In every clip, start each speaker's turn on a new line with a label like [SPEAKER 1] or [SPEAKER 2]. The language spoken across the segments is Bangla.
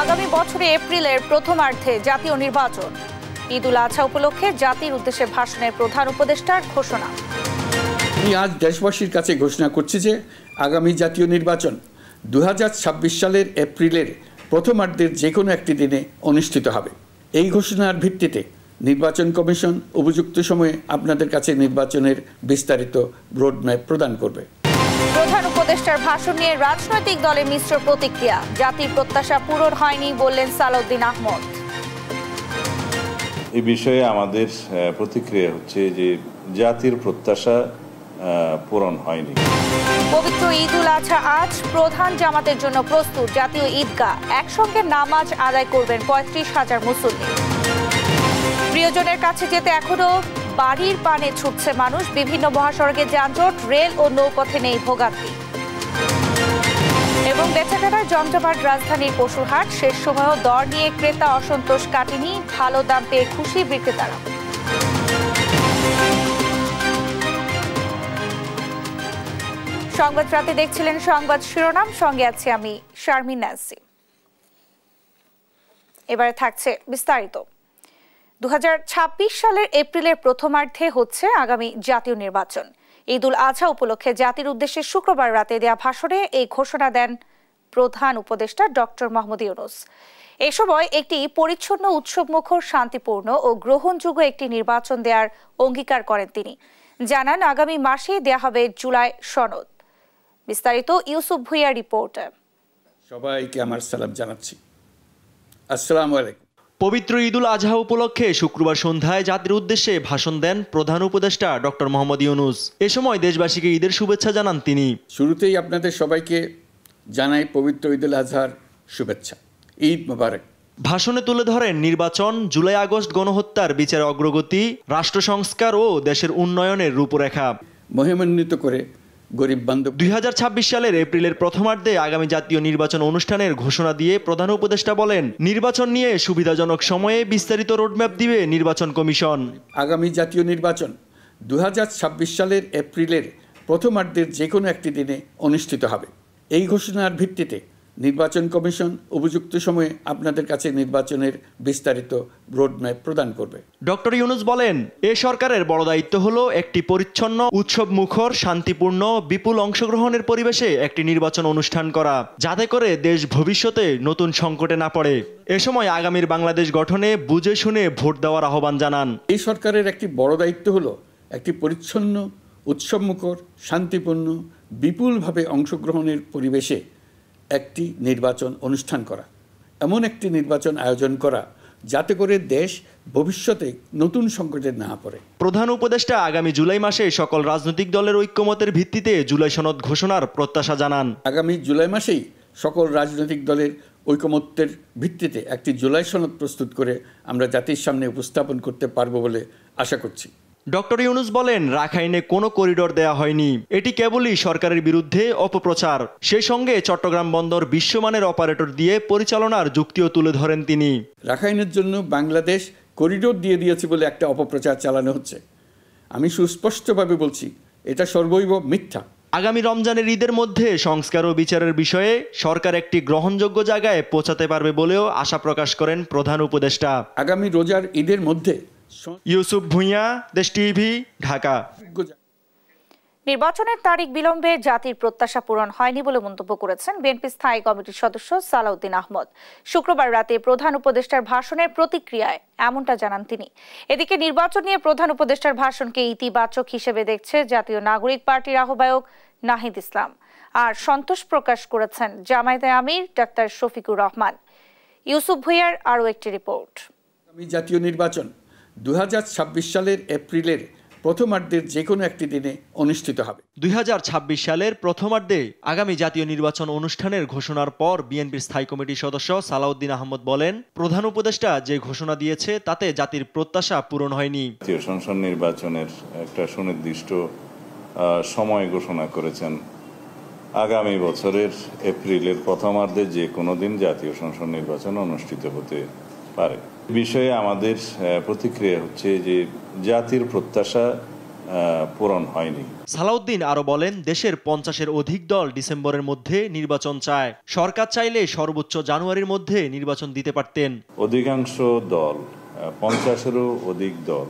[SPEAKER 1] আগামী বছরে এপ্রিলের প্রথমার্ধে জাতীয় নির্বাচন। ঈদ উল আজহা উপলক্ষে জাতির উদ্দেশ্যে ভাষণের প্রধান উপদেষ্টার ঘোষণা।
[SPEAKER 2] আমি আজ দেশবাসীর কাছে ঘোষণা করছি যে আগামী জাতীয় নির্বাচন 2026 সালের এপ্রিলের প্রথমার্ধের যে কোনো একটি দিনে অনুষ্ঠিত হবে। এই ঘোষণার ভিত্তিতে নির্বাচন কমিশন উপযুক্ত সময়ে আপনাদের কাছে নির্বাচনের বিস্তারিত রোডম্যাপ প্রদান করবে।
[SPEAKER 1] প্রধান উপদেষ্টার ভাষণ নিয়ে রাজনৈতিক দলের মিশ্র প্রতিক্রিয়া। জাতির প্রত্যাশা পূরণ হয়নি বললেন সালাউদ্দিন আহমদ।
[SPEAKER 3] এই বিষয়ে আমাদের প্রতিক্রিয়া হচ্ছে যে জাতির প্রত্যাশা পূরণ হয়নি।
[SPEAKER 1] পবিত্র ঈদ উল আজহা আজ প্রধান জামাতের জন্য প্রস্তুত জাতীয় ঈদগাহ। একসঙ্গে নামাজ আদায় করবেন 35,000 মুসল্লি। প্রিয়জনের কাছে যেতে এখনো বাড়ির পানে ছুটছে মানুষ। বিভিন্ন মহাসড়কে যানজট, রেল ও নৌপথে নেই ভোগান্তি। এবং বেচাকেনার জমজমাট রাজধানীর পশুহাট। শেষ সময়েও দর নিয়ে ক্রেতা অসন্তোষ কাটেনি। ভালো দাম পেয়ে খুশি বিক্রেতারা। সংবাদ রাতে দেখছিলেন সংবাদ শিরোনাম, সঙ্গে আছি আমি শারমিন নাসি। এবারে থাকছে বিস্তারিত। 2026 সালের এপ্রিলের প্রথমার্ধে হচ্ছে আগামী জাতীয় নির্বাচন। ঈদ উল আজহা উপলক্ষে জাতির উদ্দেশ্যে শুক্রবার রাতে দেয়া ভাষণে এই ঘোষণা দেন প্রধান উপদেষ্টা ডক্টর মোহাম্মদ ইউনূস। এ সময় একটি পরিচ্ছন্ন, উৎসবমুখর, শান্তিপূর্ণ ও গ্রহণযোগ্য একটি নির্বাচন দেওয়ার অঙ্গীকার করেন তিনি। জানান আগামী মাসে দেয়া হবে জুলাই সনদ। বিস্তারিত ইউসুফ ভুইয়ার রিপোর্টে।
[SPEAKER 2] সবাইকে আমার সালাম জানাচ্ছি। আসসালামু আলাইকুম।
[SPEAKER 4] পবিত্র ঈদ উল আজহা উপলক্ষে শুক্রবার সন্ধ্যায় জাতির উদ্দেশ্যে ভাষণ দেন প্রধান উপদেষ্টা ডক্টর মোহাম্মদ ইউনূস। এ সময় দেশবাসীকে ঈদের শুভেচ্ছা জানান তিনি।
[SPEAKER 2] শুরুতেই আপনাদের সবাইকে জানাই পবিত্র ঈদ উল আজহার শুভেচ্ছা। ঈদ মোবারক।
[SPEAKER 4] ভাষণে তুলে ধরেন নির্বাচন, জুলাই আগস্ট গণহত্যার বিচার অগ্রগতি, রাষ্ট্র সংস্কার ও দেশের উন্নয়নের রূপরেখা
[SPEAKER 2] মহিমান্বিত করে গরিব বান্ধব।
[SPEAKER 4] 2026 সালের এপ্রিলের প্রথমার্ধে আগামী জাতীয় নির্বাচন অনুষ্ঠানের ঘোষণা দিয়ে প্রধান উপদেষ্টা বলেন, নির্বাচন নিয়ে সুবিধাজনক সময়ে বিস্তারিত রোডম্যাপ দিবে নির্বাচন কমিশন।
[SPEAKER 2] আগামী জাতীয় নির্বাচন 2026 সালের এপ্রিলের প্রথমার্ধের যে কোনো একটি দিনে অনুষ্ঠিত হবে। এই ঘোষণার ভিত্তিতে নির্বাচন কমিশন উপযুক্ত সময়ে আপনাদের কাছে নির্বাচনের বিস্তারিত রোডম্যাপ প্রদান করবে।
[SPEAKER 4] ডক্টর ইউনূস বলেন, এ সরকারের বড় দায়িত্ব হলো একটি পরিচ্ছন্ন, উৎসবমুখর, শান্তিপূর্ণ, বিপুল অংশগ্রহণের পরিবেশে একটি নির্বাচন অনুষ্ঠান করা, যাতে করে দেশ ভবিষ্যতে নতুন সংকটে না পড়ে। এ সময় আগামীর বাংলাদেশ গঠনে বুঝে শুনে ভোট দেওয়ার আহ্বান জানান।
[SPEAKER 2] এই সরকারের একটি বড় দায়িত্ব হলো একটি পরিচ্ছন্ন, উৎসবমুখর, শান্তিপূর্ণ, বিপুলভাবে অংশগ্রহণের পরিবেশে একটি নির্বাচন অনুষ্ঠান করা, এমন একটি নির্বাচন আয়োজন করা যাতে করে দেশ ভবিষ্যতে নতুন সংকটে না পড়ে।
[SPEAKER 4] প্রধান উপদেষ্টা আগামী জুলাই মাসে সকল রাজনৈতিক দলের ঐক্যমতের ভিত্তিতে জুলাই সনদ ঘোষণার প্রত্যাশা জানান।
[SPEAKER 2] আগামী জুলাই মাসেই সকল রাজনৈতিক দলের ঐকমত্যের ভিত্তিতে একটি জুলাই সনদ প্রস্তুত করে আমরা জাতির সামনে উপস্থাপন করতে পারব বলে আশা করছি।
[SPEAKER 4] ডক্টর ইউনূস বলেন, রাখাইনে কোনো করিডোর দেয়া হয়নি, এটি কেবলই সরকারের বিরুদ্ধে অপপ্রচার। সেই সঙ্গে চট্টগ্রাম বন্দর বিশ্বমানের অপারেটর দিয়ে পরিচালনার যুক্তিও তুলে ধরেন তিনি।
[SPEAKER 2] রাখাইনের জন্য বাংলাদেশ করিডোর দিয়ে দিয়েছে বলে একটা অপপ্রচার চালানো হচ্ছে। আমি সুস্পষ্টভাবে বলছি, এটা সর্বৈব মিথ্যা।
[SPEAKER 4] আগামী রমজানের ঈদের মধ্যে সংস্কার ও বিচারের বিষয়ে সরকার একটি গ্রহণযোগ্য জায়গায় পৌঁছাতে পারবে বলেও আশা প্রকাশ করেন প্রধান উপদেষ্টা।
[SPEAKER 2] আগামী রোজার ঈদের মধ্যে।
[SPEAKER 4] ইউসুফ ভুঁইয়া, দেশ টিভি, ঢাকা।
[SPEAKER 1] নির্বাচনের তারিখ বিলম্বে জাতির প্রত্যাশা পূরণ হয়নি বলে মন্তব্য করেছেন বিএনপি স্থায়ী কমিটির সদস্য সালাউদ্দিন আহমদ। শুক্রবার রাতে প্রধান উপদেষ্টার ভাষণের প্রতিক্রিয়ায় এমনটা জানান তিনি। এদিকে নির্বাচন নিয়ে প্রধান উপদেষ্টার ভাষণকে ইতিবাচক হিসেবে দেখছে জাতীয় নাগরিক পার্টির আহ্বায়ক নাহিদ ইসলাম। আর সন্তোষ প্রকাশ করেছেন জামায়াতে আমির ডাক্তার শফিকুর রহমান। ইউসুফ ভুইয়ার আরও একটি রিপোর্ট।
[SPEAKER 2] আগামী জাতীয় নির্বাচন 2026 সালের এপ্রিলের প্রথমার্ধের যে কোনো একটি দিনে অনুষ্ঠিত হবে।
[SPEAKER 4] 2026 সালের প্রথমার্ধে আগামী জাতীয় নির্বাচন অনুষ্ঠানের ঘোষণার পর বিএনপির স্থায়ী কমিটির সদস্য সালাউদ্দিন আহমদ বলেন, প্রধান উপদেষ্টা যে ঘোষণা দিয়েছে তাতে জাতির প্রত্যাশা পূরণ হয়নি।
[SPEAKER 3] জাতীয় সংসদ নির্বাচনের একটা সুনির্দিষ্ট সময় ঘোষণা করেছেন। আগামী বছরের এপ্রিলের প্রথমার্ধে যে কোনো দিন জাতীয় সংসদ নির্বাচন অনুষ্ঠিত হতে পারে। বিষয়ে আমাদের প্রতিক্রিয়া হচ্ছে যে জাতির প্রত্যাশা পূরণ হয়নি।
[SPEAKER 4] সালাউদ্দিন আরো বলেন, দেশের 50-এর অধিক দল ডিসেম্বরের মধ্যে নির্বাচন চায়। সরকার চাইলে সর্বোচ্চ জানুয়ারির মধ্যে নির্বাচন দিতে পারতেন।
[SPEAKER 3] অধিকাংশ দল, 50-এরও অধিক দল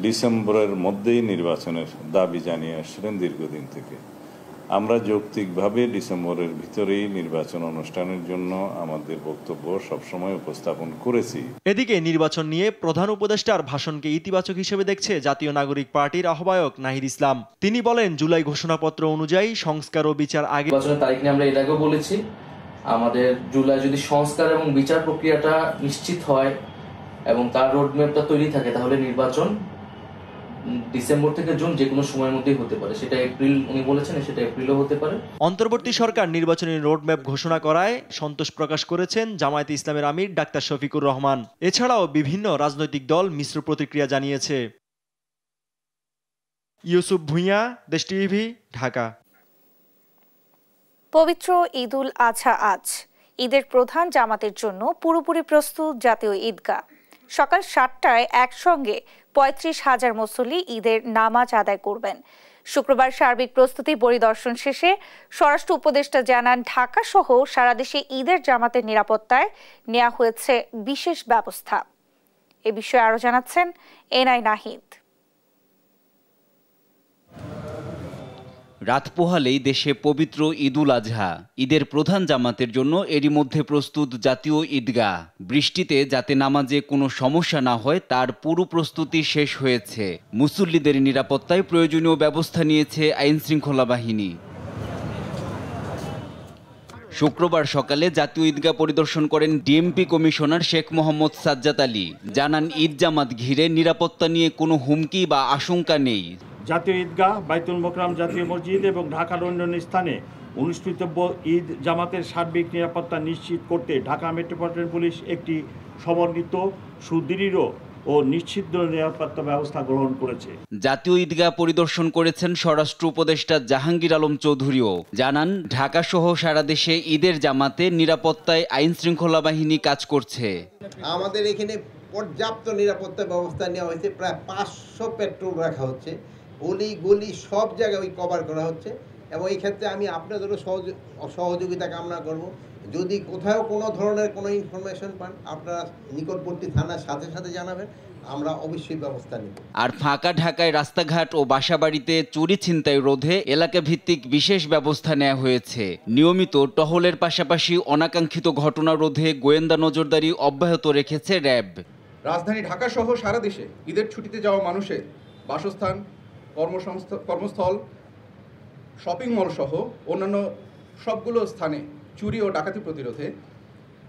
[SPEAKER 3] ডিসেম্বরের মধ্যেই নির্বাচনের দাবি জানিয়ে আসছিলেন দীর্ঘদিন থেকে। আমরা যৌক্তিকভাবে ডিসেম্বরের ভিতরেই নির্বাচন অনুষ্ঠানের জন্য আমাদের বক্তব্য সবসময় উপস্থাপন করেছি।
[SPEAKER 4] এদিকে নির্বাচন নিয়ে প্রধান উপদেষ্টার ভাষণকে ইতিবাচক হিসেবে দেখছে জাতীয় নাগরিক পার্টির আহ্বায়ক নাহিদ ইসলাম। তিনি বলেন, জুলাই ঘোষণাপত্র অনুযায়ী সংস্কার ও বিচার আগে
[SPEAKER 5] নির্বাচনের তারিখ নিয়ে আমরা এর আগেও বলেছি, আমাদের জুলাই যদি সংস্কার এবং বিচার প্রক্রিয়াটা নিশ্চিত হয় এবং তার রোডম্যাপটা তৈরি থাকে, তাহলে নির্বাচন ডিসেম্বর থেকে জুন যে কোনো সময়ের মধ্যেই হতে পারে। সেটা এপ্রিল উনি বলেছেন, সেটা এপ্রিলও হতে পারে।
[SPEAKER 4] অন্তর্বর্তী সরকার নির্বাচনী রোডম্যাপ ঘোষণা করায় সন্তোষ প্রকাশ করেছেন জামায়াতে ইসলামের আমির ডাক্তার শফিকুর রহমান। এছাড়াও বিভিন্ন রাজনৈতিক দল মিশ্র প্রতিক্রিয়া জানিয়েছে। ইউসুফ ভুঁইয়া, দেশ টিভি, ঢাকা।
[SPEAKER 1] পবিত্র ঈদুল আজহা আজ। ঈদের প্রধান জামাতের জন্য পুরোপুরি প্রস্তুত জাতীয় ঈদগাহ। সকাল 7টায় একসঙ্গে 35,000 মুসল্লি ঈদের নামাজ আদায় করবেন। শুক্রবার সার্বিক প্রস্তুতি পরিদর্শন শেষে স্বরাষ্ট্র উপদেষ্টা জানান, ঢাকা সহ সারা দেশে ঈদের জামাতের নিরাপত্তায় নেওয়া হয়েছে বিশেষ ব্যবস্থা। এ বিষয়ে আরো জানাচ্ছেন এনআই নাহিদ।
[SPEAKER 6] রাত পোহালেই দেশে পবিত্র ঈদুল আজহা। ঈদের প্রধান জামাতের জন্য এরই মধ্যে প্রস্তুত জাতীয় ঈদগাহ। বৃষ্টিতে যাতে নামাজে কোনো সমস্যা না হয় তার পুরো প্রস্তুতি শেষ হয়েছে। মুসল্লিদের নিরাপত্তায় প্রয়োজনীয় ব্যবস্থা নিয়েছে আইনশৃঙ্খলা বাহিনী। শুক্রবার সকালে জাতীয় ঈদগাহ পরিদর্শন করেন ডিএমপি কমিশনার শেখ মোহাম্মদ সাজ্জাদ আলী। জানান, ঈদ জামাত ঘিরে নিরাপত্তা নিয়ে কোনো হুমকি বা আশঙ্কা নেই।
[SPEAKER 7] জাতীয় ঈদগাহ, বাইতুল মোকরাম জাতীয় মসজিদ এবং ঢাকার অন্যান্য স্থানে অনুষ্ঠিতব্য ঈদ জামাতের সার্বিক নিরাপত্তা নিশ্চিত করতে ঢাকা মেট্রোপলিটন পুলিশ একটি সমন্বিত, সুদৃঢ় ও নিশ্চিত নিরাপত্তা ব্যবস্থা গ্রহণ করেছে।
[SPEAKER 6] জাতীয় ঈদগাহ পরিদর্শন করেছেন স্বরাষ্ট্র উপদেষ্টা জাহাঙ্গীর আলম চৌধুরীও। জানান, ঢাকা সহ সারা দেশে ঈদের জামাতে নিরাপত্তায় আইনশৃঙ্খলা বাহিনী কাজ করছে।
[SPEAKER 8] আমাদের এখানে পর্যাপ্ত নিরাপত্তা ব্যবস্থা নেওয়া হয়েছে। প্রায় 500 পেট্রোল রাখা হচ্ছে, অলি গলি সব জায়গায় কভার করা হচ্ছে। এবং এই ক্ষেত্রে আমি আপনাদেরও সহযোগিতা কামনা করব। যদি কোথাও কোনো ধরনের কোনো ইনফরমেশন পান, আপনারা নিকটবর্তী থানার সাথে সাথে জানাবেন, আমরা অবশ্যই ব্যবস্থা নেব।
[SPEAKER 6] আর ফাঁকা ঢাকায় রাস্তাঘাট ও বাসাবাড়িতে চুরি ছিনতাই রোধে এলাকা ভিত্তিক বিশেষ ব্যবস্থা নেওয়া হয়েছে। নিয়মিত টহলের পাশাপাশি অনাকাঙ্ক্ষিত ঘটনা রোধে গোয়েন্দা নজরদারি অব্যাহত রেখেছে র্যাব।
[SPEAKER 9] রাজধানী ঢাকা সহ সারা দেশে ঈদের ছুটিতে যাওয়া মানুষের বাসস্থান, কর্মস্থল, শপিং মল সহ অন্যান্য সবগুলো স্থানে চুরি ও ডাকাতি প্রতিরোধে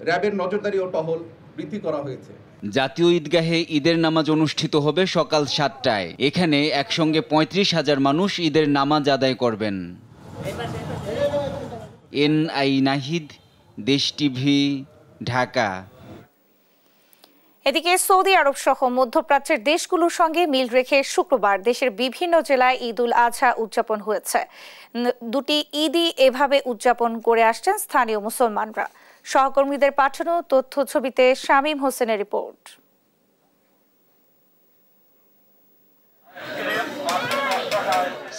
[SPEAKER 9] র্যাবের নজরদারি ও টহল বৃদ্ধি করা হয়েছে।
[SPEAKER 6] জাতীয় ঈদগাহে ঈদের নামাজ অনুষ্ঠিত হবে সকাল 7টায়। এখানে একসঙ্গে 35,000 মানুষ ঈদের নামাজ আদায় করবেন। এনআই নাহিদ, দেশ টিভি, ঢাকা।
[SPEAKER 1] এদিকে সৌদি আরব সহ মধ্যপ্রাচ্যের দেশগুলোর সঙ্গে মিল রেখে শুক্রবার দেশের বিভিন্ন জেলায় ঈদুল আজহা উদযাপন হয়েছে। দুটি ঈদই এভাবে উদযাপন করে আসছেন স্থানীয় মুসলমানরা। সহকর্মীদের পাঠানো তথ্য ছবিতে শামীম হোসেনের রিপোর্ট।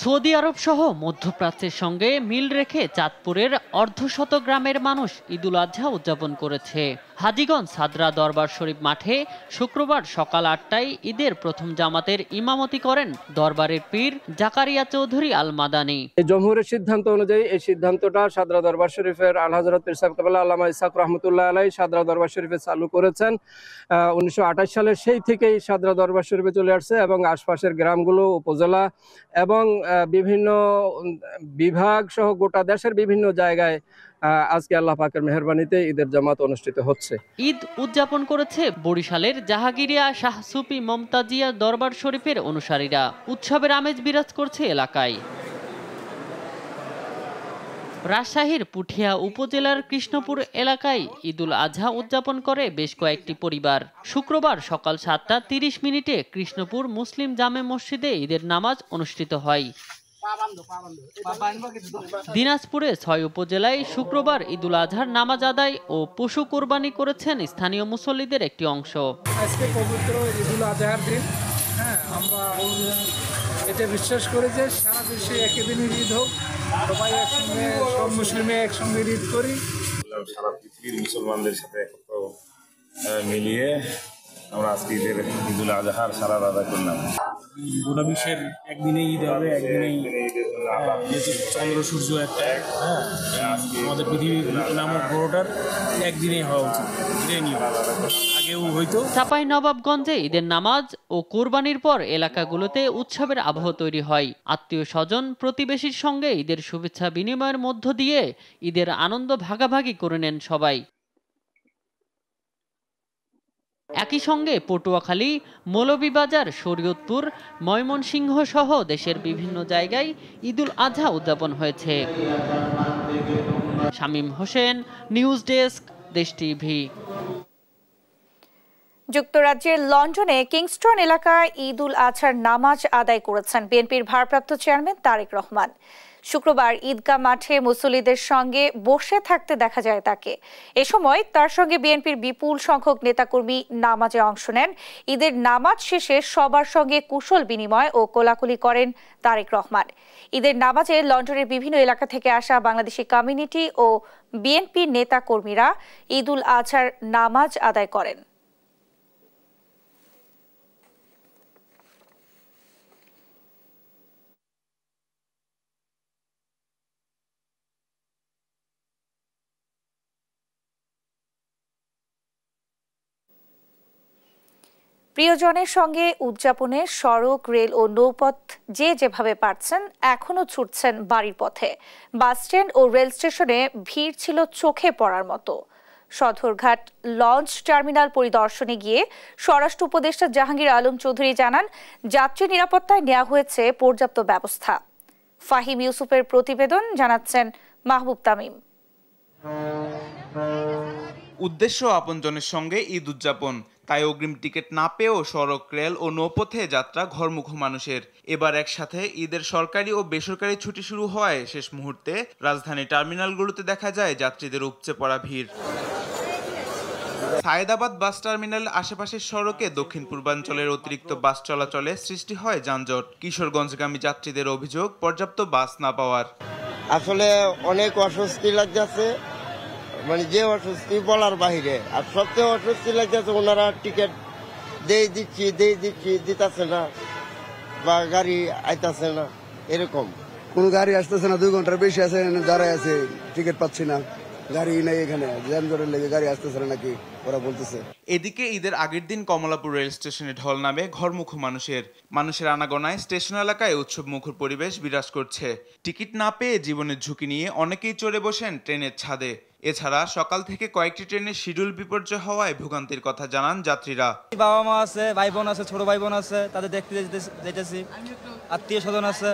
[SPEAKER 10] সৌদি আরব সহ মধ্যপ্রাচ্যের সঙ্গে মিল রেখে চাঁদপুরের অর্ধশত গ্রামের মানুষ ঈদুল আজহা উদযাপন করেছে। হাজীগঞ্জ সাদরা দরবার শরীফ মাঠে শুক্রবার সকাল 8টায় ঈদের প্রথম জামাতের ইমামতি করেন দরবারের পীর জাকারিয়া চৌধুরী আল মাদানী।
[SPEAKER 11] জমহুরের সিদ্ধান্ত অনুযায়ী এই সিদ্ধান্তটা সাদরা দরবার শরীফের আল হযরত পীর সাহেব কেবলা আল্লামা ইসহাক রাহমাতুল্লাহ আলাইহি সাদরা দরবার শরীফে চালু করেছেন। 1928 সালের সেই থেকেই সাদরা দরবার শরীফে চলে আসছে এবং আশপাশের গ্রামগুলো, উপজেলা এবং বিভিন্ন বিভাগ সহ গোটা দেশের বিভিন্ন জায়গায় আজকে আল্লাহ পাকের মেহেরবানিতে ঈদের জামাত অনুষ্ঠিত হচ্ছে।
[SPEAKER 10] ঈদ উদযাপন করেছে বরিশালের জাহাগিরিয়া শাহ সুফি মমতাজিয়া দরবার শরীফের অনুসারীরা। উৎসবের আমেজ বিরাজ করছে এলাকায়। রাজশাহীর পুঠিয়া উপজেলার কৃষ্ণপুর এলাকায় ঈদুল আজহা উদযাপন করে বেশ কয়েকটি পরিবার। শুক্রবার সকাল 7:30 কৃষ্ণপুর মুসলিম জামে মসজিদে ঈদের নামাজ অনুষ্ঠিত হয়। দিনাজপুরে 6 উপজেলায় শুক্রবার ঈদুল আজহার নামাজ আদায় ও পশু কোরবানি করেছেন স্থানীয় মুসল্লিদের একটি অংশ।
[SPEAKER 12] আজকে পবিত্র ঈদুল আজহার দিন, আমরা এটা বিশ্বাস করে যে সারা দেশে একই দিনে ঈদ হোক, সবাই একসঙ্গে, সব মুসলিমে একসঙ্গে ঈদ করি।
[SPEAKER 13] সারা পৃথিবীর মুসলমানদের সাথে একত্র মিলিয়ে আমরা আজকে ঈদুল আজহার সারা আদায় করলাম।
[SPEAKER 12] গোটা বিশ্বের একদিনে ঈদ হবে, একদিনেই চন্দ্র সূর্য একটা, আমাদের পৃথিবীর নামক গ্রহটার একদিনেই হওয়া উচিত, এটাই নিয়ম। আগেও হয়তো।
[SPEAKER 10] চাঁপাইনবাবগঞ্জে ঈদের নামাজ ও কোরবানির পর এলাকাগুলোতে উৎসবের আবহ তৈরি হয়। আত্মীয় স্বজন প্রতিবেশীর সঙ্গে ঈদের শুভেচ্ছা বিনিময়ের মধ্য দিয়ে ঈদের আনন্দ ভাগাভাগি করে নেন সবাই। একই সঙ্গে পটুয়াখালী, মৌলভীবাজার, শরীয়তপুর, ময়মনসিংহ সহ দেশের বিভিন্ন জায়গায় ঈদুল আজহা উদযাপন হয়েছে। শামীম হোসেন, নিউজ ডেস্ক, দেশ টিভি।
[SPEAKER 1] যুক্তরাজ্যের লন্ডনে কিংস্টন এলাকায় ঈদুল আজহার নামাজ আদায় করেছেন বিএনপির ভারপ্রাপ্ত চেয়ারম্যান তারেক রহমান। শুক্রবার ঈদগাহ মাঠে মুসল্লিদের সঙ্গে বসে থাকতে দেখা যায় তাকে। এ সময় তার সঙ্গে বিএনপির বিপুল সংখ্যক নেতাকর্মী নামাজে অংশ নেন। ঈদের নামাজ শেষে সবার সঙ্গে কুশল বিনিময় ও কোলাকুলি করেন তারেক রহমান। ঈদের নামাজে লন্ডনের বিভিন্ন এলাকা থেকে আসা বাংলাদেশি কমিউনিটি ও বিএনপি নেতাকর্মীরা ঈদুল আজহার নামাজ আদায় করেন। প্রিয়জনের সঙ্গে উদযাপনে সড়ক, রেল ও নৌপথ যে যেভাবে পারছেন এখনো ছুটছেন বাড়ির পথে। বাস স্ট্যান্ড ও রেল স্টেশনে ভিড় ছিল চোখে পড়ার মতো। সদরঘাট লঞ্চ টার্মিনাল পরিদর্শনে গিয়ে স্বরাষ্ট্র উপদেষ্টা জাহাঙ্গীর আলম চৌধুরী জানান, যাত্রী নিরাপত্তায় নেওয়া হয়েছে পর্যাপ্ত ব্যবস্থা। ফাহিম ইউসুফের প্রতিবেদন, জানাচ্ছেন মাহবুব তামিম।
[SPEAKER 14] উদ্দেশ্য আপনজনের সঙ্গে ঈদ উদযাপন, তাই অগ্রিম টিকিট না পেয়েও সড়ক, রেল ও নৌপথে যাত্রা ঘরমুখ মানুষের। এবার একসাথে ঈদের সরকারি ও বেসরকারি ছুটি শুরু হওয়ায় শেষ মুহূর্তে রাজধানী টার্মিনালগুলোতে দেখা যায় যাত্রীদের উপচে পড়া ভিড়। সায়েদাবাদ বাস টার্মিনাল আশেপাশের সড়কে দক্ষিণ পূর্বাঞ্চলের অতিরিক্ত বাস চলাচলে সৃষ্টি হয় যানজট। কিশোরগঞ্জগামী যাত্রীদের অভিযোগ পর্যাপ্ত বাস না পাওয়ার।
[SPEAKER 15] আসলে অনেক অস্বস্তি লাগছে, মানে যে অস্বস্তি বলার বাহিরে। আর সবচেয়ে অস্বস্তি লাগছে ওনারা টিকিট দিচ্ছি দিতেছে না, বা গাড়ি আইতাছে না, এরকম
[SPEAKER 16] কোন গাড়ি আসতেছে না। 2 ঘন্টার বেশি আছে, দাঁড়ায় আছে, টিকিট পাচ্ছি না, গাড়ি নেই, এখানে জ্যামজটের লেগে গাড়ি আসতেছে না নাকি ওরা বলতেছে।
[SPEAKER 14] এদিকে ঈদের আগের দিন কমলাপুর রেল স্টেশনে ঢল নামে ঘরমুখ মানুষের আনাগোনায় স্টেশন এলাকায় উৎসব মুখর পরিবেশ বিরাজ করছে। টিকিট না পেয়ে জীবনের ঝুঁকি নিয়ে অনেকেই চড়ে বসেন ট্রেনের ছাদে। এছাড়া সকাল থেকে কয়েকটি ট্রেনের শিডিউল বিপর্যয় হওয়ায় ভোগান্তির কথা জানান যাত্রীরা।
[SPEAKER 17] বাবা মা আছে, ভাই বোন আছে, ছোট ভাই বোন আছে, তাদের দেখতে যেতেছি, আত্মীয় স্বজন আছে।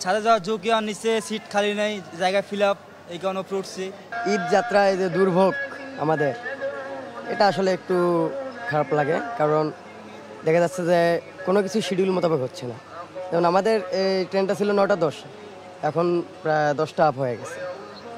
[SPEAKER 17] ছাদে যাওয়ার ঝুঁকি, আর নিচে সিট খালি নেই, জায়গা ফিল আপ, এই কারণে উঠছি।
[SPEAKER 18] ঈদ যাত্রা এই যে দুর্ভোগ আমাদের, এটা আসলে একটু খারাপ লাগে, কারণ দেখা যাচ্ছে যে কোনো কিছু শিডিউল মোতাবেক হচ্ছে না। যেমন আমাদের এই ট্রেনটা ছিল 9টা 10, এখন প্রায় 10টা আপ হয়ে গেছে,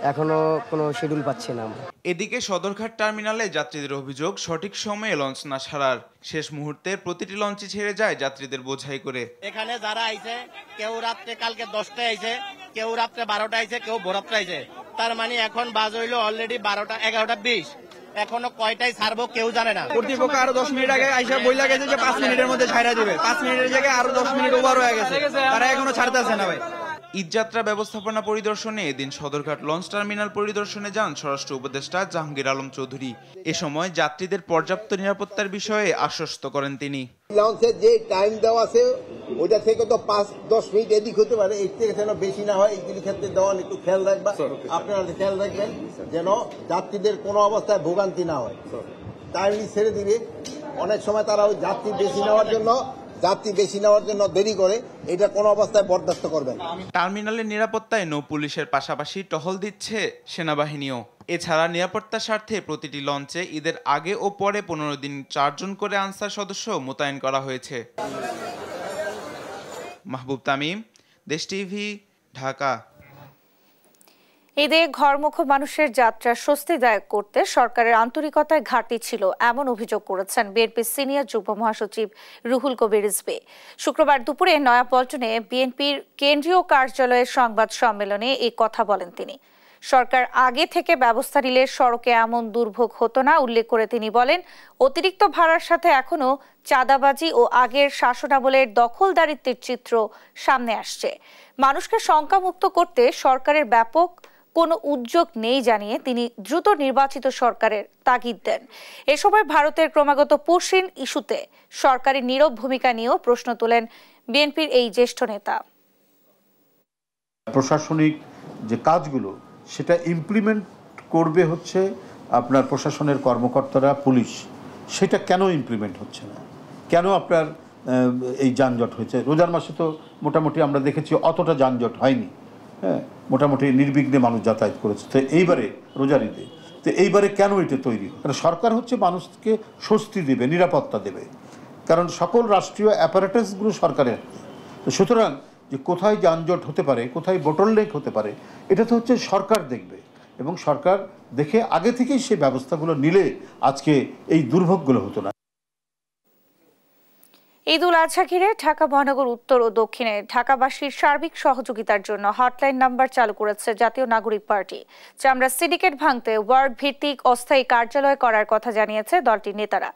[SPEAKER 18] এখনো কোনো শিডিউল পাচ্ছি না আমরা।
[SPEAKER 14] এদিকে সদরঘাট টার্মিনালে যাত্রীদের অভিযোগ সঠিক সময়ে লঞ্চ না ছাড়ার। শেষ মুহূর্তে প্রতিটি লঞ্চই ছেড়ে যায় যাত্রীদের বোঝাই করে।
[SPEAKER 19] এখানে যারা আইছে, কেউ রাত্রে কালকে 10টায় আইছে, কেউ রাত্রে 12টায় আইছে, কেউ ভোরাত্রে আইছে। তার মানে এখন বাজ হইলো অলরেডি 12টা 11:20, এখনো কয়টায় ছাড়বো কেউ জানে না।
[SPEAKER 17] কর্তৃপক্ষ আরো 10 মিনিট আগে আইসা বইলা গেছে যে 5 মিনিটের মধ্যে ছাড়া দিবে। 5 মিনিটের জায়গায় আরো 10 মিনিট ওভার হয়ে গেছে, তারা এখনো ছাড়তেছে না ভাই।
[SPEAKER 14] ঈদযাত্রা ব্যবস্থাপনা পরিদর্শনে এদিন সদরঘাট লঞ্চ টার্মিনাল পরিদর্শনে যান স্বরাষ্ট্র উপদেষ্টা জাহাঙ্গীর আলম চৌধুরী। এ সময় যাত্রীদের পর্যাপ্ত নিরাপত্তার বিষয়ে আশ্বস্ত করেন তিনি।
[SPEAKER 8] লঞ্চের যে টাইম দেওয়া আছে ওইটা থেকে তো 5-10 মিনিট এদিক হতে পারে, এর থেকে যেন বেশি না হয় এইগুলি ক্ষেত্রে দেওয়ান একটু খেয়াল রাখবা। আপনারা খেয়াল রাখবেন যেন যাত্রীদের কোনো অবস্থায় ভোগান্তি না হয়। টাইমলি ছেড়ে দিবে, অনেক সময় তারা ওই যাত্রী বেশি নেওয়ার জন্য দেরি করে, এটা কোনো অবস্থায় বরদাস্ত করবেন।
[SPEAKER 14] টার্মিনালের নিরাপত্তায় নৌ পুলিশের পাশাপাশি টহল দিচ্ছে সেনাবাহিনীও। এছাড়া নিরাপত্তার স্বার্থে প্রতিটি লঞ্চে ঈদের আগে ও পরে 15 দিন 4 জন করে আনসার সদস্য মোতায়েন করা হয়েছে। মাহবুব তামিম, দেশ টিভি, ঢাকা।
[SPEAKER 1] ঈদে ঘরমুখো মানুষের যাত্রা স্বস্তিদায়ক করতে সরকারের আন্তরিকতায় ঘাটতি ছিল এমন অভিযোগ করেছেন বিএনপির সিনিয়র যুগ্ম মহাসচিব রুহুল কবির রিজভী। শুক্রবার দুপুরে নয়াপল্টনে বিএনপির কেন্দ্রীয় কার্যালয়ের সংবাদ সম্মেলনে এই কথা বলেন তিনি। সরকার আগে থেকে ব্যবস্থা নিলে সড়কে এমন দুর্ভোগ হতো না উল্লেখ করে তিনি বলেন, অতিরিক্ত ভাড়ার সাথে এখনো চাঁদাবাজি ও আগের শাসনামলের দখলদারিত্বের চিত্র সামনে আসছে। মানুষকে শঙ্কামুক্ত করতে সরকারের ব্যাপক কোনো উদ্যোগ নেই জানিয়ে তিনি দ্রুত নির্বাচিত সরকারের তাগিদ দেন। এ সময় ভারতের ক্রমাগত পুশিন ইস্যুতে সরকারের নীরব ভূমিকা নিয়েও প্রশ্ন তোলেন বিএনপির এই জ্যেষ্ঠ নেতা।
[SPEAKER 20] প্রশাসনিক যে কাজগুলো সেটা ইমপ্লিমেন্ট করবে হচ্ছে আপনার প্রশাসনের কর্মকর্তারা, পুলিশ, সেটা কেন ইমপ্লিমেন্ট হচ্ছে না? কেন আপনার এই যানজট হয়েছে? রোজার মাসে তো মোটামুটি আমরা দেখেছি অতটা যানজট হয়নি, হ্যাঁ, মোটামুটি নির্বিঘ্নে মানুষ যাতায়াত করেছে। তো এইবারে রোজার ঈদে তো এইবারে কেন এটা তৈরি? কারণ সরকার হচ্ছে মানুষকে স্বস্তি দেবে, নিরাপত্তা দেবে, কারণ সকল রাষ্ট্রীয় অ্যাপারেটাসগুলো সরকারের হাতে। তো সুতরাং যে কোথায় যানজট হতে পারে, কোথায় বোটলনেক হতে পারে, এটা তো হচ্ছে সরকার দেখবে, এবং সরকার দেখে আগে থেকেই সেই ব্যবস্থাগুলো নিলে আজকে এই দুর্ভোগগুলো হতো না।
[SPEAKER 1] ঈদ উল আজহা ঘিরে ঢাকা মহানগর উত্তর ও দক্ষিণে ঢাকাবাসীর সার্বিক সহযোগিতার জন্য হটলাইন নাম্বার চালু করেছে জাতীয় নাগরিক পার্টি। চামড়া সিন্ডিকেট ভাঙতে ওয়ার্ড ভিত্তিক অস্থায়ী কার্যালয় করার কথা জানিয়েছে দলটির নেতারা।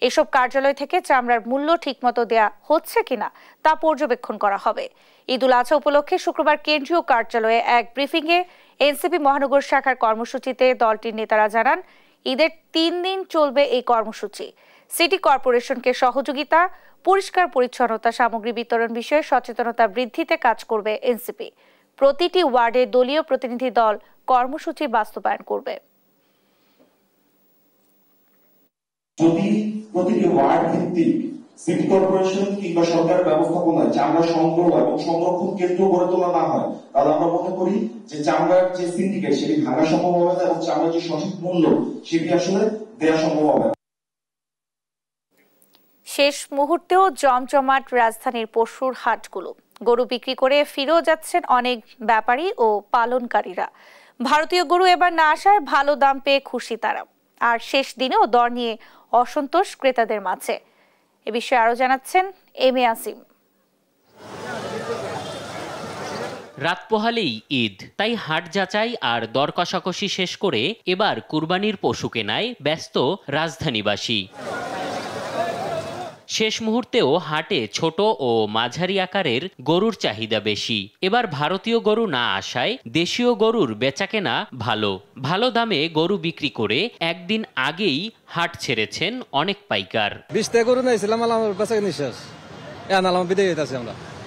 [SPEAKER 1] এসব কার্যালয় থেকে চামড়ার মূল্য ঠিকমতো দেয়া হচ্ছে কিনা তা পর্যবেক্ষণ করা হবে। ঈদ উল আজহা উপলক্ষে শুক্রবার কেন্দ্রীয় কার্যালয়ে এক ব্রিফিংয়ে এনসিপি মহানগর শাখার কর্মসূচিতে দলটির নেতারা জানান, ঈদের 3 দিন চলবে এই কর্মসূচি। সিটি কর্পোরেশনকে সহযোগিতা, পরিষ্কার পরিচ্ছন্নতা সামগ্রী বিতরণ বিষয়ে সচেতনতা বৃদ্ধিতে কাজ করবে এনসিপি। প্রতিটি ওয়ার্ডে দলীয় প্রতিনিধি দল কর্মসূচি বাস্তবায়ন করবে।
[SPEAKER 21] যদি প্রতিটি ওয়ার্ড ভিত্তিক সিটি কর্পোরেশন কিংবা সরকার ব্যবস্থাপনায় চামড়া সংগ্রহ এবং সংরক্ষণ কেন্দ্র গড়ে তোলা না হয়, তাহলে আমরা মনে করি যে চামড়ার যে সিন্ডিকেট সেটি ভাঙা সম্ভব হবে না, এবং চামড়ার যে সঠিক মূল্য সেটি আসলে দেওয়া সম্ভব হবে না।
[SPEAKER 1] শেষ মুহূর্তেও জমজমাট রাজধানীর পশুর হাটগুলো। গরু বিক্রি করে ফিরেও যাচ্ছেন অনেক ব্যাপারী ও পালনকারীরা। ভারতীয় গরু এবার না আসায় ভালো দাম পেয়ে খুশি তারা। আর শেষ দিনেও দর নিয়ে অসন্তোষ ক্রেতাদের মাঝে। এ বিষয়ে আরো জানাচ্ছেন এম এ আসিম।
[SPEAKER 22] রাত পোহালেই ঈদ, তাই হাট যাচাই আর দর কষাকষি শেষ করে এবার কুরবানির পশু কেনায় ব্যস্ত রাজধানীবাসী। শেষ মুহূর্তেও হাটে ছোট ও মাঝারি আকারের গরুর চাহিদা বেশি। এবার ভারতীয় গরু না আসায় দেশীয় গরুর বেচাকেনা ভালো দামে গরু বিক্রি করে একদিন আগেই হাট ছেড়েছেন অনেক পাইকার।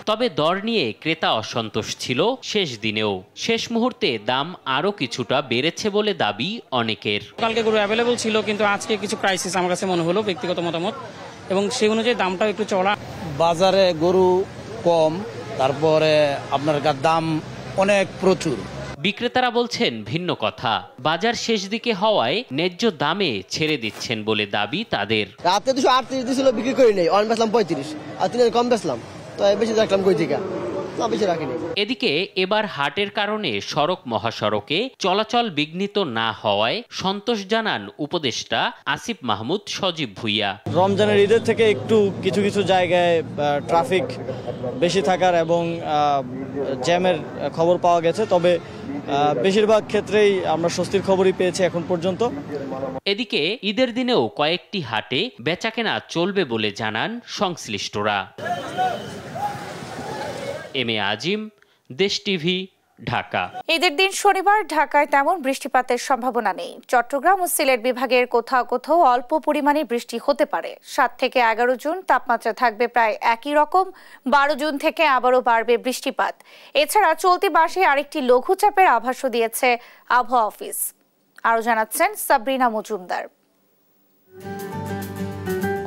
[SPEAKER 22] তবে দর নিয়ে ক্রেতা অসন্তোষ ছিল শেষ দিনেও। শেষ মুহূর্তে দাম আরো কিছুটা বেড়েছে বলে দাবি অনেকের।
[SPEAKER 23] কালকে গরু অ্যাভেলেবল ছিল, কিন্তু আজকে কিছু ক্রাইসিস আমার কাছে মনে হলো, ব্যক্তিগত মতামত, এবং সেই অনুযায়ী দামটাও একটু চড়া।
[SPEAKER 24] বাজারে গরু কম, তারপরে আপনার দাম অনেক প্রচুর।
[SPEAKER 22] বিক্রেতারা বলছেন ভিন্ন কথা। বাজার শেষ দিকে হওয়ায় ন্যায্য দামে ছেড়ে দিচ্ছেন বলে দাবি তাদের।
[SPEAKER 18] রাতে 238 দিছিল, বিক্রি করি নাই, অন বেচলাম 35, আর 3 কম বেচলাম, তো বেশি রাখলাম কই থেকে, না বেশি রাখিনি।
[SPEAKER 22] এদিকে এবার হাটের কারণে সড়ক মহাসড়কে চলাচল বিঘ্নিত না হওয়ায় সন্তোষ জানান উপদেষ্টা আসিফ মাহমুদ সজীব ভুইয়া।
[SPEAKER 25] রমজানের ঈদের থেকে একটু কিছু জায়গায় ট্রাফিক বেশি থাকার এবং জ্যামের খবর পাওয়া গেছে, তবে বেশিরভাগ ক্ষেত্রেই আমরা স্বস্তির খবরই পেয়েছি এখন পর্যন্ত।
[SPEAKER 22] এদিকে ঈদের দিনেও কয়েকটি হাটে বেচাকেনা চলবে বলে জানান সংশ্লিষ্টরা। এম এ আজিম, দেশ টিভি, ঢাকা।
[SPEAKER 1] ঈদের দিন শনিবার ঢাকায় তেমন বৃষ্টিপাতের সম্ভাবনা নেই। চট্টগ্রাম ও সিলেট বিভাগের কোথাও কোথাও অল্প পরিমাণে বৃষ্টি হতে পারে। 7 থেকে 11 জুন তাপমাত্রা থাকবে প্রায় একই রকম। 12 জুন থেকে আবারও বাড়বে বৃষ্টিপাত। এছাড়া চলতি মাসে আরেকটি লঘুচাপের আভাসও দিয়েছে আবহাওয়া অফিস। আরো জানাচ্ছেন সাবরিনা মজুমদার।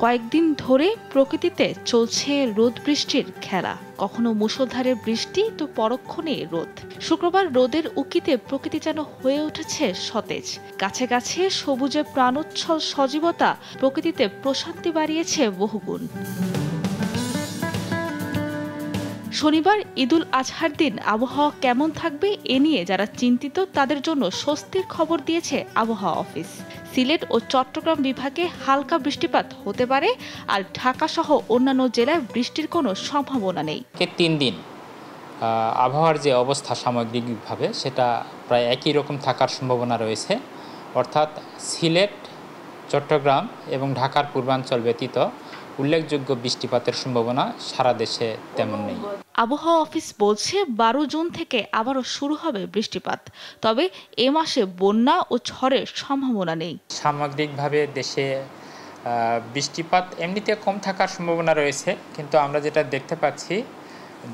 [SPEAKER 26] কয়েকদিন ধরে প্রকৃতিতে চলছে রোদ বৃষ্টির খেলা। কখনো মুষলধারে বৃষ্টি, তো পরক্ষণে রোদ। শুক্রবার রোদের উকিতে প্রকৃতি যেন হয়ে উঠেছে সতেজ। গাছে গাছে সবুজে প্রাণোচ্ছল সজীবতা প্রকৃতিতে প্রশান্তি বাড়িয়েছে বহুগুণ। শনিবার ঈদুল আজহার দিন আবহাওয়া কেমন থাকবে এ নিয়ে যারা চিন্তিত তাদের জন্য স্বস্তির খবর দিয়েছে আবহাওয়া অফিস। সিলেট ও চট্টগ্রাম বিভাগে হালকা বৃষ্টিপাত হতে পারে, আর ঢাকা সহ অন্যান্য জেলায় বৃষ্টির কোনো সম্ভাবনা নেই।
[SPEAKER 2] 3 দিন আবহাওয়ার যে অবস্থা সামগ্রিকভাবে সেটা প্রায় একই রকম থাকার সম্ভাবনা রয়েছে, অর্থাৎ সিলেট, চট্টগ্রাম এবং ঢাকার পূর্বাঞ্চল ব্যতীত উল্লেখযোগ্য বৃষ্টিপাতের সম্ভাবনা সারা দেশে তেমন নেই।
[SPEAKER 26] আবহাওয়া অফিস বলছে 12 জুন থেকে আবারও শুরু হবে বৃষ্টিপাত, তবে এ মাসে বন্যা ও ঝড়ের সম্ভাবনা নেই।
[SPEAKER 2] সামগ্রিকভাবে দেশে বৃষ্টিপাত এমনিতে কম থাকার সম্ভাবনা রয়েছে, কিন্তু আমরা যেটা দেখতে পাচ্ছি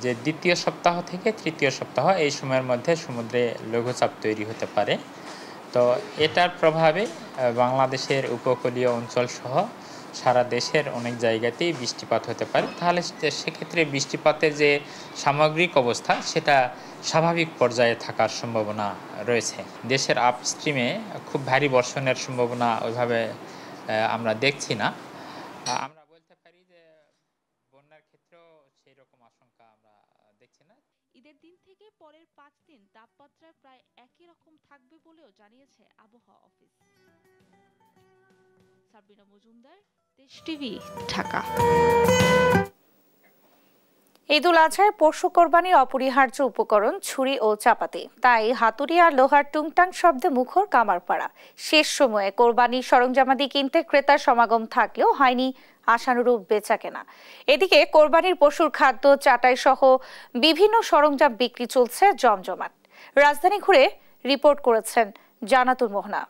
[SPEAKER 2] যে দ্বিতীয় সপ্তাহ থেকে তৃতীয় সপ্তাহ এই সময়ের মধ্যে সমুদ্রে লঘুচাপ তৈরি হতে পারে। তো এটার প্রভাবে বাংলাদেশের উপকূলীয় অঞ্চল সহ সারা দেশের অনেক জায়গাতেই বৃষ্টিপাত হতে পারে। তাহলে সেক্ষেত্রে বৃষ্টিপাতের যে সামগ্রিক অবস্থা সেটা স্বাভাবিক পর্যায়ে থাকার সম্ভাবনা রয়েছে। দেশের আপস্ট্রিমে খুব ভারী বর্ষণের সম্ভাবনা ওইভাবে আমরা দেখছি না। আমরা বলতে পারি যে বন্যার ক্ষেত্রেও সেই রকম আশঙ্কা আমরা দেখছি না।
[SPEAKER 26] ঈদের দিন থেকে পরের 5 দিন তাপমাত্রা প্রায় একই রকম থাকবে বলেও জানিয়েছে আবহাওয়া অফিস। সাবিনা মজুমদার, দেশ টিভি, ঢাকা।
[SPEAKER 1] ঈদুল আজহায় পশু কোরবানির অপরিহার্য উপকরণ ছুরি ও চাপাতি, তাই হাতুড়ি আর লোহার টুংটাং শব্দে মুখর কামারপাড়া। শেষ সময়ে কোরবানির সরঞ্জামাদি কিনতে ক্রেতার সমাগম থাকলেও হয়নি আশানুরূপ বেচাকেনা। এদিকে কোরবানির পশুর খাদ্য, চাটাই সহ বিভিন্ন সরঞ্জাম বিক্রি চলছে জমজমাট। রাজধানী ঘুরে রিপোর্ট করেছেন জান্নাতুল মোহনা।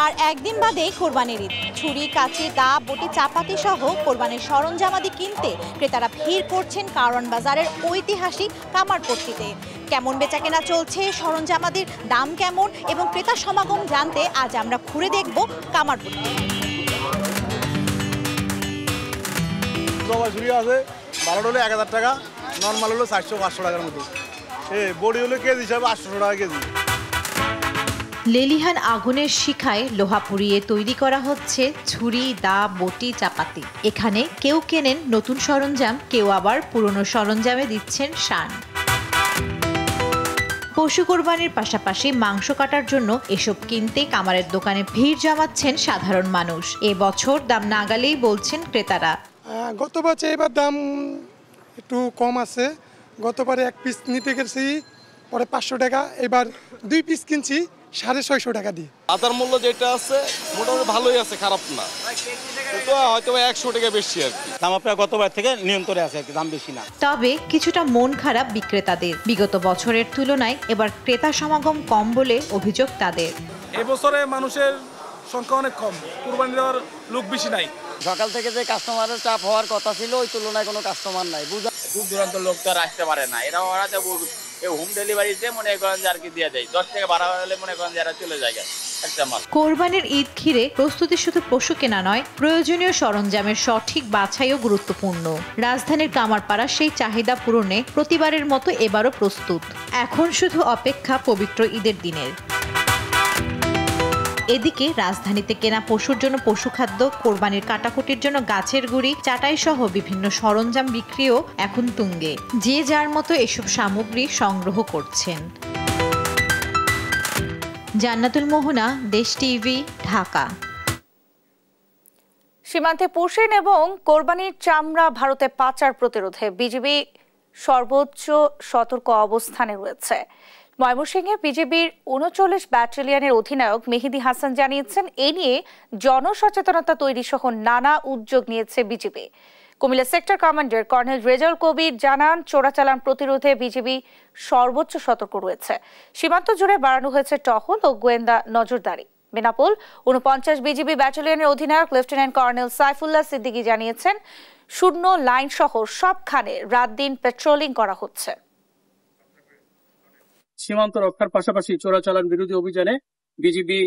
[SPEAKER 3] আর একদিন বাদে কোরবানির ঈদ। ছুরি, কাঁচি, দা, বটি, চাপাতি সহ কোরবানির সরঞ্জামাদি কিনতে ক্রেতারা ভিড় করছেন কারওয়ান বাজারের ঐতিহাসিক কামারপট্টিতে। কেমন বেচাকেনা চলছে, সরঞ্জামাদির দাম কেমন এবং ক্রেতা সমাগম জানতে আজ আমরা ঘুরে দেখব কামারপট্টি।
[SPEAKER 4] ছুরি আছে, ভালো হলে 1000 টাকা, নর্মাল হলো 400-500 টাকার মতো। বড়ি হলো কেজি হিসাবে 800 টাকা কেজি।
[SPEAKER 5] লেলিহান আগুনের শিখায় লোহা পুড়িয়ে তৈরি করা হচ্ছে ছুরি, দা, বটি, চাপাতি। এখানে কেউ কেনেন নতুন সরঞ্জাম, কেউ আবার পুরনো সরঞ্জামে দিচ্ছেন শান। পশু কোরবানির পাশাপাশি মাংস কাটার জন্য এসব কিনতে কামারের দোকানে ভিড় জমাচ্ছেন সাধারণ মানুষ। এবছর দাম নাগালেই বলছেন ক্রেতারা।
[SPEAKER 7] গতবার চেয়ে এবার দাম একটু কম আছে। গতবারে 1 পিস নিতে গেছি পরে 500 টাকা, এবার 2 পিস কিনছি 650 টাকা দিয়ে।
[SPEAKER 4] আদার মূল্য যেটা আছে মোটামুটি ভালোই আছে, খারাপ না, হয়তো 100 টাকা বেশি আর কি।
[SPEAKER 24] দাম আপনার গতবার থেকে নিয়ন্ত্রণে আছে, দাম বেশি না।
[SPEAKER 5] তবে কিছুটা মন খারাপ বিক্রেতাদের। বিগত বছরের তুলনায় এবার ক্রেতা সমাগম কম বলে অভিযোগ তাদের।
[SPEAKER 12] এবছরে মানুষের সংখ্যা অনেক কম, কুরবানি দেওয়ার লোক বেশি নাই।
[SPEAKER 24] সকাল থেকে যে কাস্টমারের চাপ হওয়ার কথা ছিল ওই তুলনায় কোনো কাস্টমার নাই।
[SPEAKER 9] দূর দূরান্ত লোক তো আর আসতে পারে না, এরা ওরা হোম ডেলিভারিতে মনে করেন যে আর কি দিয়ে দেয়, 10 টাকা ভাড়া হলে মনে করেন যারা চলে যায় একটা মাল।
[SPEAKER 5] কোরবানির ঈদ ঘিরে প্রস্তুতি শুধু পশু কেনা নয়, প্রয়োজনীয় সরঞ্জামের সঠিক বাছাইও গুরুত্বপূর্ণ। রাজধানীর কামারপাড়া সেই চাহিদা পূরণে প্রতিবারের মতো এবারও প্রস্তুত। এখন শুধু অপেক্ষা পবিত্র ঈদের দিনের। এদিকে রাজধানীতে কেনা পশুর জন্য পশুখাদ্য, কোরবানির কাটাকুটির জন্য গাছের গুঁড়ি, চাটাই সহ বিভিন্ন সরঞ্জাম বিক্রিও এখন তুঙ্গে। যে যার মতো এসব সামগ্রী সংগ্রহ করছেন। জান্নাতুল মোহনা, দেশ টিভি, ঢাকা।
[SPEAKER 1] সীমান্তে পোষেন এবং কোরবানির চামড়া ভারতে পাচার প্রতিরোধে বিজিবি সর্বোচ্চ সতর্ক অবস্থানে রয়েছে। ময়মনসিংহে বিজিবির ৩৯ ব্যাটালিয়নের অধিনায়ক মেহেদী হাসান জানিয়েছেন, এ নিয়ে জনসচেতনতা তৈরি সহ নানা উদ্যোগ নিয়েছে BGB. Cumilla sector commander colonel Rezaul Kabir জানান, চোরাচালান প্রতিরোধে বিজিবি সর্বোচ্চ সতর্ক রয়েছে। সীমান্ত জুড়ে বাড়ানো হয়েছে টহল ও গোয়েন্দা নজরদারি। বেনাপোল ৪৯ বিজিবি ব্যাটালিয়নের অধিনায়ক লেফটেন্যান্ট কর্নেল সাইফুল্লাহ সিদ্দিকী জানিয়েছেন, শূন্য লাইন সহ সবখানে রাত দিন পেট্রোলিং করা হচ্ছে।
[SPEAKER 27] সীমান্ত রক্ষার পাশাপাশি চোরাচালান বিরোধী অভিযানে বিজিবি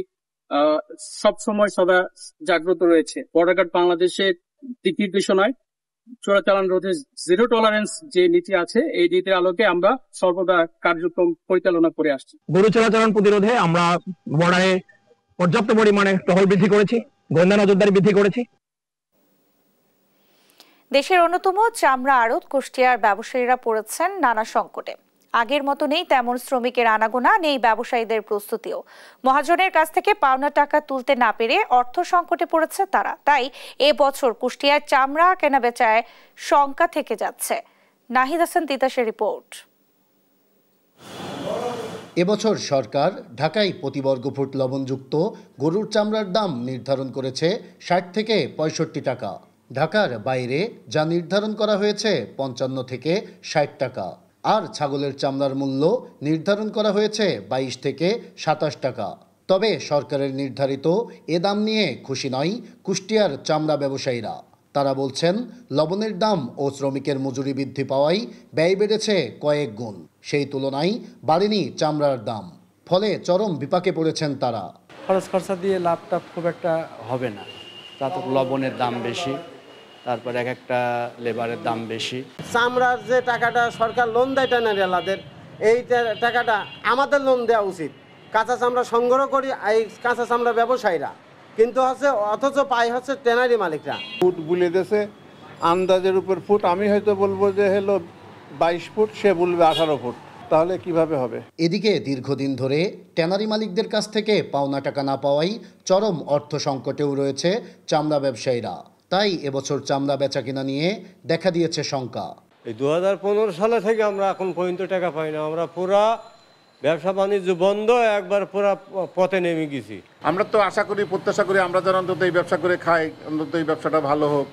[SPEAKER 27] সবসময় সদা জাগ্রত রয়েছে। বর্ডার গার্ড বাংলাদেশের দিক নির্দেশনায় চোরাচালান রোধে জিরো টলারেন্স যে নীতি আছে, এই নীতির আলোকে আমরা সর্বদা কার্যক্রম পরিচালনা করে আসছি।
[SPEAKER 28] গরু চোরাচালান প্রতিরোধে আমরা বর্ডারে
[SPEAKER 6] পর্যাপ্ত পরিমাণে টহল বৃদ্ধি করেছি, গোয়েন্দা নজরদারি বৃদ্ধি করেছি।
[SPEAKER 1] দেশের অন্যতম চামড়া আড়ত কুষ্টিয়ার ব্যবসায়ীরা পড়েছেন নানা সংকটে। আগের মতো নেই তেমন শ্রমিকের আনাগোনা, নেই ব্যবসায়ীদের প্রস্তুতিও। মহাজনের কাছ থেকে পাওনা টাকা তুলতে না পেরে অর্থ সংকটে পড়েছে তারা। তাই এবছর কুষ্টিয়ার চামড়া কেনা বেচায় শঙ্কা থেকে যাচ্ছে। নাহিদ হাসান তিতাসের রিপোর্ট।
[SPEAKER 10] এবছর সরকার ঢাকায় প্রতি বর্গফুট লবণযুক্ত গরুর চামড়ার দাম নির্ধারণ করেছে ৬০ থেকে ৬৫ টাকা। ঢাকার বাইরে যা নির্ধারণ করা হয়েছে ৫৫ থেকে ৬০ টাকা। আর ছাগলের চামড়ার মূল্য নির্ধারণ করা হয়েছে ২২ থেকে ২৭ টাকা। তবে সরকারের নির্ধারিত এ দাম নিয়ে খুশি নয় কুষ্টিয়ার চামড়া ব্যবসায়ীরা। তারা বলছেন, লবণের দাম ও শ্রমিকের মজুরি বৃদ্ধি পাওয়ায় ব্যয় বেড়েছে কয়েক গুণ, সেই তুলনায় বাড়েনি চামড়ার দাম। ফলে চরম বিপাকে পড়েছেন তারা।
[SPEAKER 11] খরচ খরচা দিয়ে লাভটা খুব একটা হবে না, তাতে লবণের দাম বেশি, তারপর এক একটা লেবারের দাম বেশি।
[SPEAKER 13] চামড়ার যে টাকাটা সরকার লোন দেয় ট্যানারিওয়ালাদের, এই টাকাটা আমাদের লোন দেওয়া উচিত। কাঁচা চামড়া সংগ্রহ করি এই কাঁচা চামড়া ব্যবসায়ীরা, কিন্তু অথচ পাই হচ্ছে ট্যানারি মালিকরা।
[SPEAKER 15] ফুট বলে দেশে আন্দাজের উপর ফুট, আমি হয়তো বলবো যে হলো 22 ফুট, সে বলবে 18 ফুট, তাহলে কিভাবে হবে?
[SPEAKER 10] এদিকে দীর্ঘদিন ধরে ট্যানারি মালিকদের কাছ থেকে পাওনা টাকা না পাওয়াই চরম অর্থ সংকটেও রয়েছে চামড়া ব্যবসায়ীরা। তাই এবছর চামড়া বেচা কিনা নিয়ে দেখা দিয়েছে শঙ্কা।
[SPEAKER 16] এই 2015 সালে থেকে আমরা এখন পর্যন্ত টাকা পাই না। আমরা পুরা ব্যবসা বাণিজ্য বন্ধ, একবার পুরা পথে নেমে গেছি।
[SPEAKER 20] আমরা তো আশা করি, প্রত্যাশা করি, আমরা যারা অন্তত এই ব্যবসা করে খাই, অন্তত এই ব্যবসাটা ভালো হোক,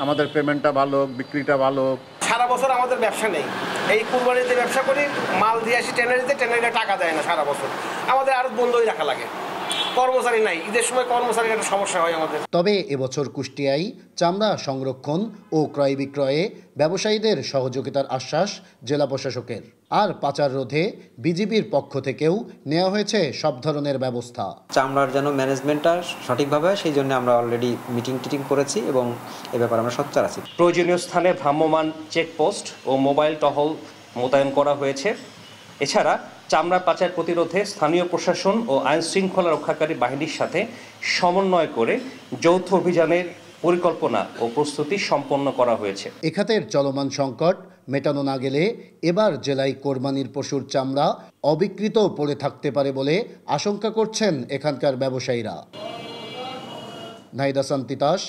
[SPEAKER 20] আমাদের পেমেন্টটা ভালো হোক, বিক্রিটা ভালো হোক।
[SPEAKER 13] সারা বছর আমাদের ব্যবসা নেই, এই কুরবানিতে ব্যবসা করি, মাল দিয়ে আসি ট্যানারিতে, ট্যানারিটা টাকা দেয় না সারা বছর, আমাদের আরো বন্ধই রাখা লাগে। কর্মচারী নাই, ঈদের সময় কর্মচারীর একটা সমস্যা হয় আমাদের।
[SPEAKER 10] তবে এবছর কুষ্টিয়ায় চামড়া সংরক্ষণ ও ক্রয় বিক্রয়ে ব্যবসায়ীদের সহযোগিতার আশ্বাস জেলা প্রশাসকের। আর পাচার রোধে বিজিবির পক্ষ থেকেও নেওয়া হয়েছে সব ধরনের ব্যবস্থা।
[SPEAKER 19] চামড়ার যেন ম্যানেজমেন্টটা সঠিকভাবে হয়, সেই জন্য আমরা অলরেডি মিটিং করেছি এবং এ ব্যাপারে আমরা সোচ্চার আছি।
[SPEAKER 28] প্রয়োজনীয় স্থানে ভ্রাম্যমাণ চেকপোস্ট ও মোবাইল টহল মোতায়েন করা হয়েছে। এছাড়া চামড়া পাচার প্রতিরোধে স্থানীয় প্রশাসন ও আইন শৃঙ্খলা রক্ষাকারী বাহিনীর সাথে সমন্বয় করে যৌথ অভিযানের পরিকল্পনা ও প্রস্তুতি সম্পন্ন করা হয়েছে।
[SPEAKER 10] এ খাতের চলমান সংকট মেটানো না গেলে এবার জেলায় কোরবানির পশুর চামড়া অবিকৃত পড়ে থাকতে পারে বলে আশঙ্কা করছেন এখানকার ব্যবসায়ীরা। নাহিদ হাসান তিতাস,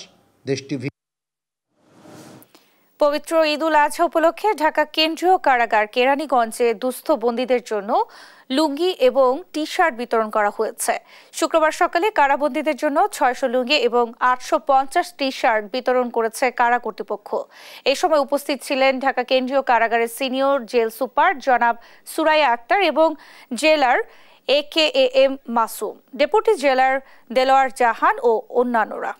[SPEAKER 10] দেশ টিভি।
[SPEAKER 1] পবিত্র ঈদুল আজহা উপলক্ষে ঢাকা কেন্দ্রীয় কারাগার কেরানীগঞ্জে দুস্থ বন্দীদের জন্য লুঙ্গি এবং টি শার্ট বিতরণ করা হয়েছে। শুক্রবার সকালে কারাবন্দীদের জন্য 600 লুঙ্গি এবং 850 টি শার্ট বিতরণ করেছে কারা কর্তৃপক্ষ। এই সময় উপস্থিত ছিলেন ঢাকা কেন্দ্রীয় কারাগারের সিনিয়র জেল সুপার জনাব সুরাইয়া আক্তার এবং জেলার AKAM মাসুম, ডেপুটি জেলার দেলোয়ার জাহান ও অন্যান্যরা।